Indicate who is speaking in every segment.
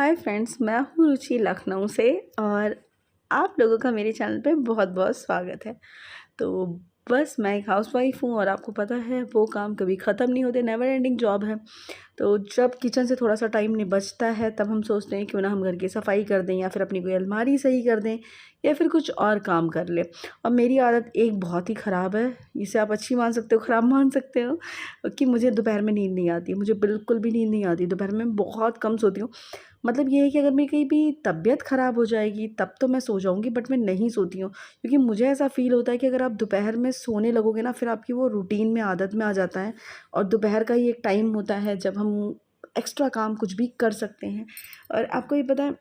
Speaker 1: Hi friends, मैं हूँ रुचि लखनऊ से और आप लोगों का मेरे चैनल पे बहुत बहुत स्वागत है। तो बस मैं एक हाउसवाइफ़ हूँ और आपको पता है वो काम कभी ख़त्म नहीं होते, नेवर एंडिंग जॉब है। तो जब किचन से थोड़ा सा टाइम नहीं बचता है तब हम सोचते हैं क्यों ना हम घर की सफाई कर दें या फिर अपनी कोई अलमारी सही कर दें या फिर कुछ और काम कर लें। और मेरी आदत एक बहुत ही ख़राब है, इसे आप अच्छी मान सकते हो, ख़राब मान सकते हो, कि मुझे दोपहर में नींद नहीं आती। मुझे बिल्कुल भी नींद नहीं आती, दोपहर में बहुत कम सोती हूँ। मतलब ये है कि अगर मेरी कहीं भी तबीयत ख़राब हो जाएगी तब तो मैं सो जाऊँगी, बट मैं नहीं सोती हूँ क्योंकि मुझे ऐसा फ़ील होता है कि अगर आप दोपहर में सोने लगोगे ना फिर आपकी वो रूटीन में आदत में आ जाता है। और दोपहर का ही एक टाइम होता है जब हम एक्स्ट्रा काम कुछ भी कर सकते हैं। और आपको ये पता है,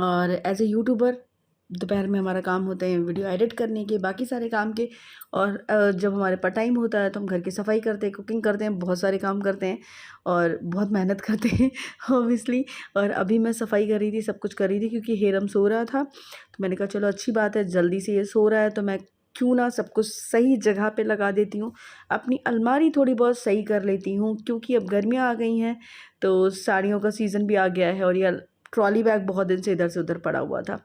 Speaker 1: और एज़ ए यूट्यूबर दोपहर में हमारा काम होते हैं वीडियो एडिट करने के, बाकी सारे काम के। और जब हमारे पास टाइम होता है तो हम घर की सफाई करते हैं, कुकिंग करते हैं, बहुत सारे काम करते हैं और बहुत मेहनत करते हैं ऑब्वियसली। और अभी मैं सफाई कर रही थी, सब कुछ कर रही थी क्योंकि हेरम सो रहा था, तो मैंने कहा चलो अच्छी बात है, जल्दी से ये सो रहा है तो मैं क्यों ना सब कुछ सही जगह पे लगा देती हूँ। अपनी अलमारी थोड़ी बहुत सही कर लेती हूँ क्योंकि अब गर्मियाँ आ गई हैं, तो साड़ियों का सीज़न भी आ गया है और ये ट्रॉली बैग बहुत दिन से इधर से उधर पड़ा हुआ था,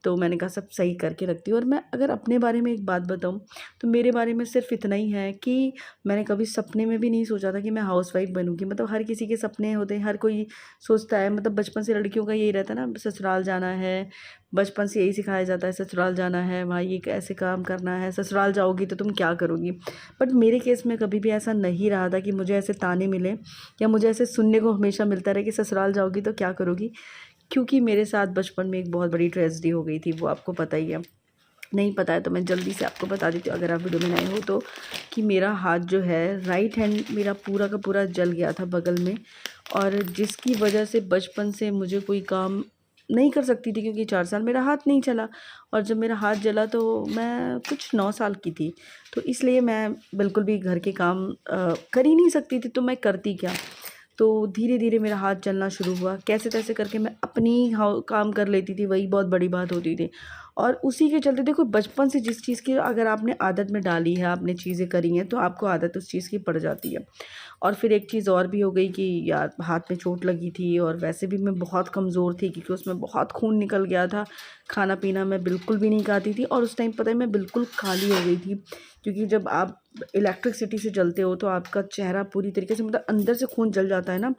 Speaker 1: तो मैंने कहा सब सही करके रखती हूँ। और मैं अगर अपने बारे में एक बात बताऊँ तो मेरे बारे में सिर्फ इतना ही है कि मैंने कभी सपने में भी नहीं सोचा था कि मैं हाउसवाइफ़ बनूँगी। मतलब हर किसी के सपने होते हैं, हर कोई सोचता है, मतलब बचपन से लड़कियों का यही रहता है ना, ससुराल जाना है। बचपन से यही सिखाया जाता है, ससुराल जाना है, वहाँ ये ऐसे काम करना है, ससुराल जाओगी तो तुम क्या करोगी। बट मेरे केस में कभी भी ऐसा नहीं रहा था कि मुझे ऐसे ताने मिले या मुझे ऐसे सुनने को हमेशा मिलता रहे कि ससुराल जाओगी तो क्या करोगी। क्योंकि मेरे साथ बचपन में एक बहुत बड़ी ट्रेजेडी हो गई थी, वो आपको पता ही है। नहीं पता है तो मैं जल्दी से आपको बता देती हूँ अगर आप वीडियो में नए हो तो, कि मेरा हाथ जो है राइट हैंड मेरा पूरा का पूरा जल गया था बगल में। और जिसकी वजह से बचपन से मुझे कोई काम नहीं कर सकती थी क्योंकि 4 साल मेरा हाथ नहीं चला। और जब मेरा हाथ जला तो मैं कुछ 9 साल की थी, तो इसलिए मैं बिल्कुल भी घर के काम कर ही नहीं सकती थी, तो मैं करती क्या। तो धीरे-धीरे मेरा हाथ चलना शुरू हुआ, कैसे-तैसे करके मैं अपनी हाउ काम कर लेती थी, वही बहुत बड़ी बात होती थी। और उसी के चलते देखो, बचपन से जिस चीज़ की अगर आपने आदत में डाली है, आपने चीज़ें करी हैं, तो आपको आदत उस चीज़ की पड़ जाती है। और फिर एक चीज़ और भी हो गई कि यार हाथ में चोट लगी थी और वैसे भी मैं बहुत कमज़ोर थी क्योंकि उसमें बहुत खून निकल गया था। खाना-पीना मैं बिल्कुल भी नहीं खाती थी और उस टाइम पता है मैं बिल्कुल काली हो गई थी, क्योंकि जब आप इलेक्ट्रिसिटी से जलते हो तो आपका चेहरा पूरी तरीके से, मतलब अंदर से खून जल जाता है ना,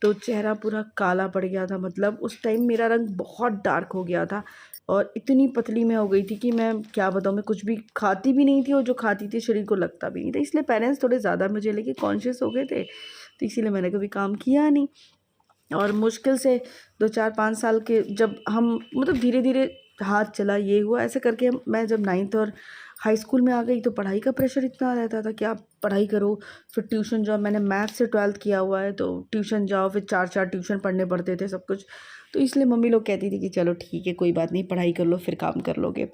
Speaker 1: तो चेहरा पूरा काला पड़ गया था। मतलब उस टाइम मेरा रंग बहुत डार्क हो गया था और इतनी पतली मैं हो गई थी कि मैं क्या बताऊँ, मैं कुछ भी खाती भी नहीं थी और जो खाती थी शरीर को लगता भी नहीं था। इसलिए पेरेंट्स थोड़े ज़्यादा मुझे लेके कॉन्शियस हो गए थे, तो इसीलिए मैंने कभी काम किया नहीं। और मुश्किल से 2 4 5 साल के जब हम, मतलब धीरे-धीरे हाथ चला, ये हुआ, ऐसे करके मैं जब 9th और हाई स्कूल में आ गई तो पढ़ाई का प्रेशर इतना रहता था कि आप पढ़ाई करो, फिर ट्यूशन जाओ। मैंने मैथ से 12th किया हुआ है, तो ट्यूशन जाओ, फिर 4-4 ट्यूशन पढ़ने पड़ते थे सब कुछ। तो इसलिए मम्मी लोग कहती थी कि चलो ठीक है, कोई बात नहीं, पढ़ाई कर लो फिर काम कर लोगे।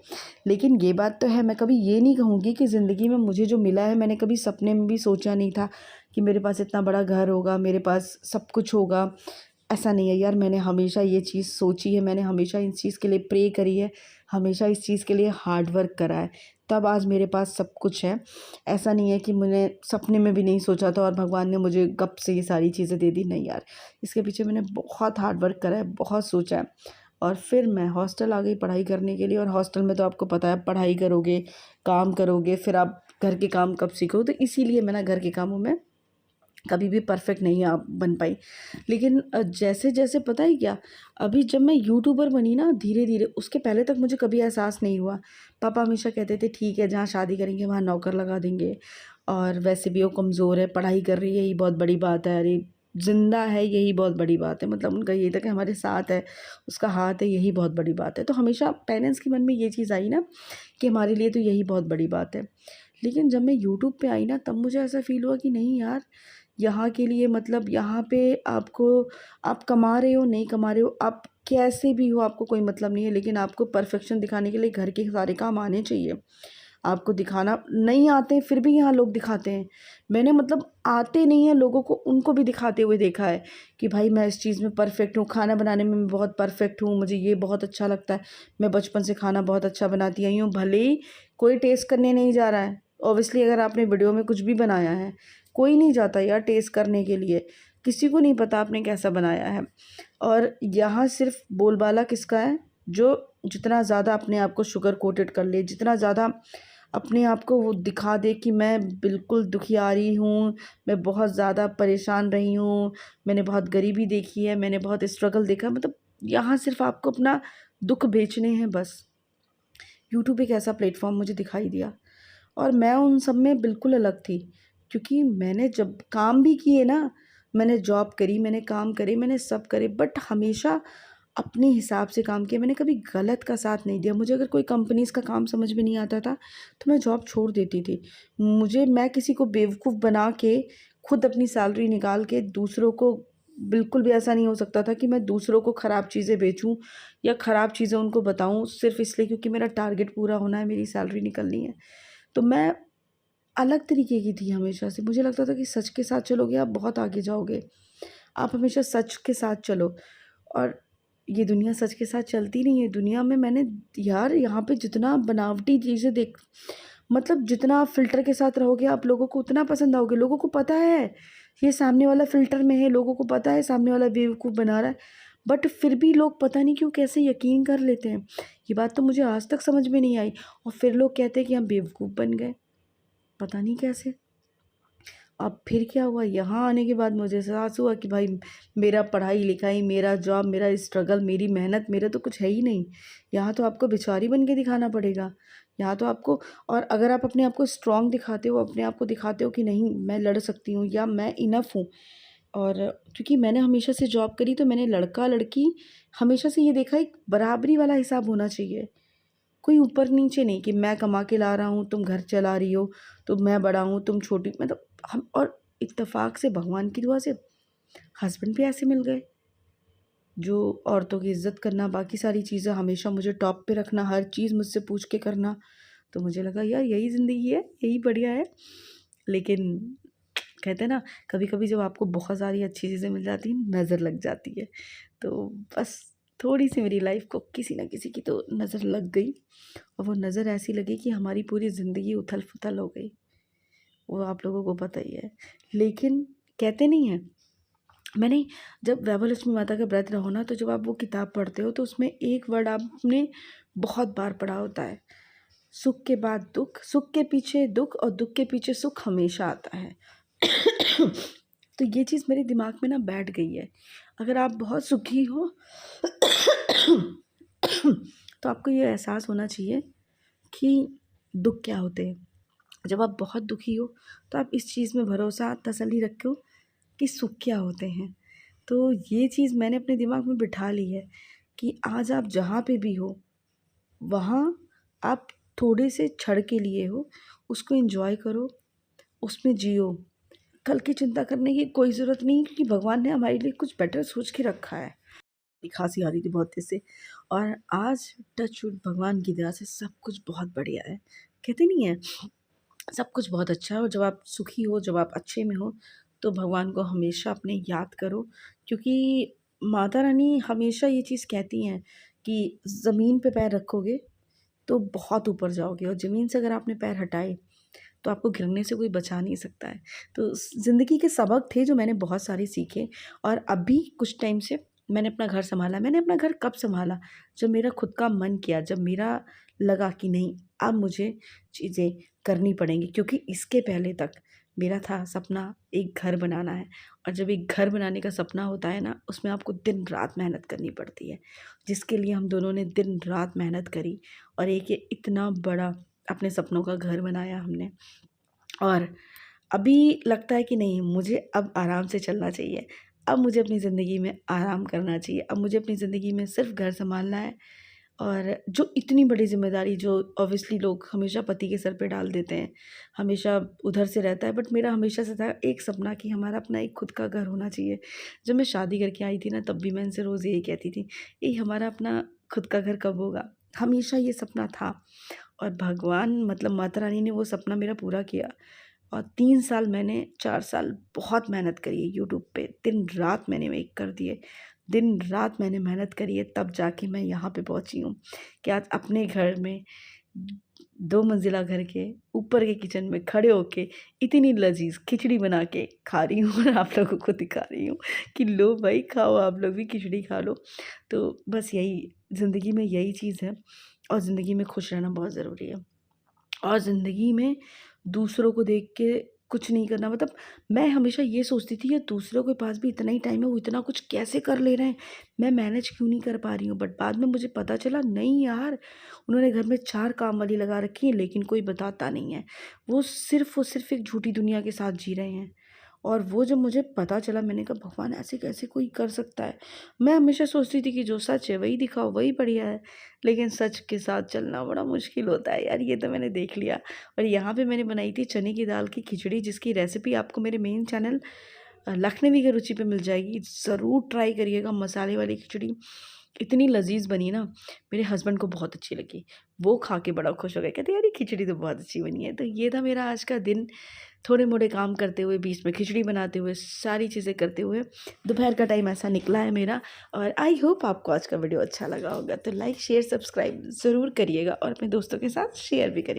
Speaker 1: लेकिन ये बात तो है, मैं कभी ये नहीं कहूँगी कि ज़िंदगी में मुझे जो मिला है, मैंने कभी सपने में भी सोचा नहीं था कि मेरे पास इतना बड़ा घर होगा, मेरे पास सब कुछ होगा। ऐसा नहीं है यार, मैंने हमेशा ये चीज़ सोची है, मैंने हमेशा इस चीज़ के लिए प्रे करी है, हमेशा इस चीज़ के लिए हार्ड वर्क करा है, तब आज मेरे पास सब कुछ है। ऐसा नहीं है कि मैंने सपने में भी नहीं सोचा था और भगवान ने मुझे गप से ये सारी चीज़ें दे दी, नहीं यार। इसके पीछे मैंने बहुत हार्ड वर्क करा है, बहुत सोचा है। और फिर मैं हॉस्टल आ गई पढ़ाई करने के लिए, और हॉस्टल में तो आपको पता है पढ़ाई करोगे, काम करोगे, फिर आप घर के काम कब सीखोगे, तो इसीलिए मैं ना घर के कामों में कभी भी परफेक्ट नहीं आप बन पाई। लेकिन जैसे-जैसे पता है क्या, अभी जब मैं यूट्यूबर बनी ना धीरे-धीरे, उसके पहले तक मुझे कभी एहसास नहीं हुआ। पापा हमेशा कहते थे ठीक है, जहाँ शादी करेंगे वहाँ नौकर लगा देंगे, और वैसे भी वो कमज़ोर है, पढ़ाई कर रही है, यही बहुत बड़ी बात है, अरे ज़िंदा है यही बहुत बड़ी बात है। मतलब उनका यही था कि हमारे साथ है, उसका हाथ है, यही बहुत बड़ी बात है। तो हमेशा पेरेंट्स के मन में ये चीज़ आई ना कि हमारे लिए तो यही बहुत बड़ी बात है। लेकिन जब मैं यूट्यूब पे आई ना तब मुझे ऐसा फ़ील हुआ कि नहीं यार, यहाँ के लिए, मतलब यहाँ पे आपको, आप कमा रहे हो नहीं कमा रहे हो, आप कैसे भी हो, आपको कोई मतलब नहीं है, लेकिन आपको परफेक्शन दिखाने के लिए घर के सारे काम आने चाहिए। आपको दिखाना नहीं आते फिर भी यहाँ लोग दिखाते हैं। मैंने, मतलब आते नहीं हैं लोगों को, उनको भी दिखाते हुए देखा है कि भाई मैं इस चीज़ में परफेक्ट हूँ, खाना बनाने में मैं बहुत परफेक्ट हूँ, मुझे ये बहुत अच्छा लगता है, मैं बचपन से खाना बहुत अच्छा बनाती आई हूँ। भले ही कोई टेस्ट करने नहीं जा रहा है, ऑब्वियसली अगर आपने वीडियो में कुछ भी बनाया है, कोई नहीं जाता यार टेस्ट करने के लिए। किसी को नहीं पता आपने कैसा बनाया है। और यहाँ सिर्फ बोलबाला किसका है, जो जितना ज़्यादा अपने आप को शुगर कोटेड कर ले, जितना ज़्यादा अपने आप को वो दिखा दे कि मैं बिल्कुल दुखियारी हूँ, मैं बहुत ज़्यादा परेशान रही हूँ, मैंने बहुत गरीबी देखी है, मैंने बहुत स्ट्रगल देखा है, मतलब यहाँ सिर्फ आपको अपना दुख बेचने हैं बस। यूट्यूब एक ऐसा प्लेटफॉर्म मुझे दिखाई दिया और मैं उन सब में बिल्कुल अलग थी, क्योंकि मैंने जब काम भी किए ना, मैंने जॉब करी, मैंने काम करे, मैंने सब करे, बट हमेशा अपने हिसाब से काम किया। मैंने कभी गलत का साथ नहीं दिया। मुझे अगर कोई कंपनीज़ का काम समझ में नहीं आता था तो मैं जॉब छोड़ देती थी। मैं किसी को बेवकूफ़ बना के खुद अपनी सैलरी निकाल के दूसरों को, बिल्कुल भी ऐसा नहीं हो सकता था कि मैं दूसरों को ख़राब चीज़ें बेचूं या ख़राब चीज़ें उनको बताऊं सिर्फ़ इसलिए क्योंकि मेरा टारगेट पूरा होना है, मेरी सैलरी निकलनी है। तो मैं अलग तरीके की थी हमेशा से। मुझे लगता था कि सच के साथ चलोगे आप बहुत आगे जाओगे। आप हमेशा सच के साथ चलो। और ये दुनिया सच के साथ चलती नहीं है। दुनिया में मैंने, यार यहाँ पे जितना बनावटी चीज़ें देख, मतलब जितना आप फ़िल्टर के साथ रहोगे आप लोगों को उतना पसंद आओगे। लोगों को पता है ये सामने वाला फ़िल्टर में है, लोगों को पता है सामने वाला बेवकूफ़ बना रहा है, बट फिर भी लोग पता नहीं क्यों कैसे यकीन कर लेते हैं। ये बात तो मुझे आज तक समझ में नहीं आई। और फिर लोग कहते हैं कि हम बेवकूफ़ बन गए, पता नहीं कैसे। अब फिर क्या हुआ, यहाँ आने के बाद मुझे एहसास हुआ कि भाई मेरा पढ़ाई लिखाई, मेरा जॉब, मेरा स्ट्रगल, मेरी मेहनत, मेरा तो कुछ है ही नहीं। यहाँ तो आपको भिखारी बन के दिखाना पड़ेगा। यहाँ तो आपको, और अगर आप अपने आप को स्ट्रॉन्ग दिखाते हो, अपने आप को दिखाते हो कि नहीं मैं लड़ सकती हूँ या मैं इनफ हूँ। और क्योंकि मैंने हमेशा से जॉब करी तो मैंने लड़का लड़की हमेशा से ये देखा, एक बराबरी वाला हिसाब होना चाहिए। कोई ऊपर नीचे नहीं कि मैं कमा के ला रहा हूँ, तुम घर चला रही हो, तो मैं बड़ा हूँ, तुम छोटी, मतलब हम। और इत्तेफाक से भगवान की दुआ से हस्बैंड भी ऐसे मिल गए जो औरतों की इज़्ज़त करना, बाकी सारी चीज़ें हमेशा मुझे टॉप पे रखना, हर चीज़ मुझसे पूछ के करना। तो मुझे लगा यार यही ज़िंदगी है, यही बढ़िया है। लेकिन कहते हैं ना, कभी-कभी जब आपको बहुत सारी अच्छी चीज़ें मिल जाती हैं, नज़र लग जाती है। तो बस थोड़ी-सी मेरी लाइफ़ को किसी न किसी की तो नज़र लग गई, और वो नज़र ऐसी लगी कि हमारी पूरी ज़िंदगी उथल-पुथल हो गई। वो आप लोगों को पता ही है। लेकिन कहते नहीं हैं, मैंने जब वैभव लक्ष्मी माता का व्रत रहो ना, तो जब आप वो किताब पढ़ते हो तो उसमें एक वर्ड आपने बहुत बार पढ़ा होता है, सुख के बाद दुःख, सुख के पीछे दुःख और दुःख के पीछे सुख हमेशा आता है। तो ये चीज़ मेरे दिमाग में ना बैठ गई है। अगर आप बहुत सुखी हो तो आपको ये एहसास होना चाहिए कि दुःख क्या होते हैं। जब आप बहुत दुखी हो तो आप इस चीज़ में भरोसा तसल्ली रखो कि सुख क्या होते हैं। तो ये चीज़ मैंने अपने दिमाग में बिठा ली है कि आज आप जहाँ पे भी हो, वहाँ आप थोड़े से क्षण के लिए हो, उसको एंजॉय करो, उसमें जियो। कल की चिंता करने की कोई ज़रूरत नहीं, क्योंकि भगवान ने हमारे लिए कुछ बेटर सोच के रखा है। खांसी आ रही थी बहुत तेज़ से, और आज टच वुड भगवान की दया से सब कुछ बहुत बढ़िया है। कहते नहीं है, सब कुछ बहुत अच्छा है। और जब आप सुखी हो, जब आप अच्छे में हो, तो भगवान को हमेशा अपने याद करो, क्योंकि माता रानी हमेशा ये चीज़ कहती हैं कि ज़मीन पे पैर रखोगे तो बहुत ऊपर जाओगे, और ज़मीन से अगर आपने पैर हटाए तो आपको गिरने से कोई बचा नहीं सकता है। तो ज़िंदगी के सबक थे जो मैंने बहुत सारे सीखे। और अभी कुछ टाइम से मैंने अपना घर सँभाला। मैंने अपना घर कब सँभाला? जब मेरा खुद का मन किया, जब मेरा लगा कि नहीं अब मुझे चीज़ें करनी पड़ेंगी, क्योंकि इसके पहले तक मेरा था सपना एक घर बनाना है। और जब एक घर बनाने का सपना होता है ना, उसमें आपको दिन रात मेहनत करनी पड़ती है, जिसके लिए हम दोनों ने दिन रात मेहनत करी, और एक ये इतना बड़ा अपने सपनों का घर बनाया हमने। और अभी लगता है कि नहीं, मुझे अब आराम से चलना चाहिए। अब मुझे अपनी ज़िंदगी में आराम करना चाहिए। अब मुझे अपनी ज़िंदगी में सिर्फ़ घर सँभालना है। और जो इतनी बड़ी ज़िम्मेदारी जो ऑब्वियसली लोग हमेशा पति के सर पे डाल देते हैं, हमेशा उधर से रहता है, बट मेरा हमेशा से था एक सपना कि हमारा अपना एक खुद का घर होना चाहिए। जब मैं शादी करके आई थी ना, तब भी मैं इनसे रोज़ यही कहती थी, हमारा अपना खुद का घर कब होगा? हमेशा ये सपना था। और भगवान, मतलब माता रानी ने वो सपना मेरा पूरा किया। और 3 साल मैंने, 4 साल बहुत मेहनत करी है यूट्यूब पे, दिन रात मैंने मेक कर दिए, दिन रात मैंने मेहनत करी है, तब जाके मैं यहाँ पे पहुँची हूँ कि आज अपने घर में 2 मंजिला घर के ऊपर के किचन में खड़े होके इतनी लज़ीज़ खिचड़ी बना के खा रही हूँ और आप लोगों को दिखा रही हूँ कि लो भाई खाओ, आप लोग भी खिचड़ी खा लो। तो बस यही ज़िंदगी में यही चीज़ है और ज़िंदगी में खुश रहना बहुत ज़रूरी है। और ज़िंदगी में दूसरों को देख के कुछ नहीं करना, मतलब मैं हमेशा ये सोचती थी यार दूसरों के पास भी इतना ही टाइम है, वो इतना कुछ कैसे कर ले रहे हैं, मैं मैनेज क्यों नहीं कर पा रही हूँ। बट बाद में मुझे पता चला नहीं यार, उन्होंने घर में 4 काम वाली लगा रखी है लेकिन कोई बताता नहीं है। वो सिर्फ़ एक झूठी दुनिया के साथ जी रहे हैं। और वो जब मुझे पता चला मैंने कहा भगवान ऐसे कैसे कोई कर सकता है। मैं हमेशा सोचती थी कि जो सच है वही दिखाओ, वही बढ़िया है। लेकिन सच के साथ चलना बड़ा मुश्किल होता है यार, ये तो मैंने देख लिया। और यहाँ पे मैंने बनाई थी चने की दाल की खिचड़ी, जिसकी रेसिपी आपको मेरे मेन चैनल लखनवी की रुचि पे मिल जाएगी। ज़रूर ट्राई करिएगा, मसाले वाली खिचड़ी इतनी लज़ीज़ बनी ना, मेरे हस्बैंड को बहुत अच्छी लगी। वो खा के बड़ा खुश हो गए, कहते यार ये खिचड़ी तो बहुत अच्छी बनी है। तो ये था मेरा आज का दिन, थोड़े-मोड़े काम करते हुए, बीच में खिचड़ी बनाते हुए, सारी चीज़ें करते हुए दोपहर का टाइम ऐसा निकला है मेरा। और आई होप आपको आज का वीडियो अच्छा लगा होगा। तो लाइक, शेयर, सब्सक्राइब ज़रूर करिएगा और अपने दोस्तों के साथ शेयर भी करिए।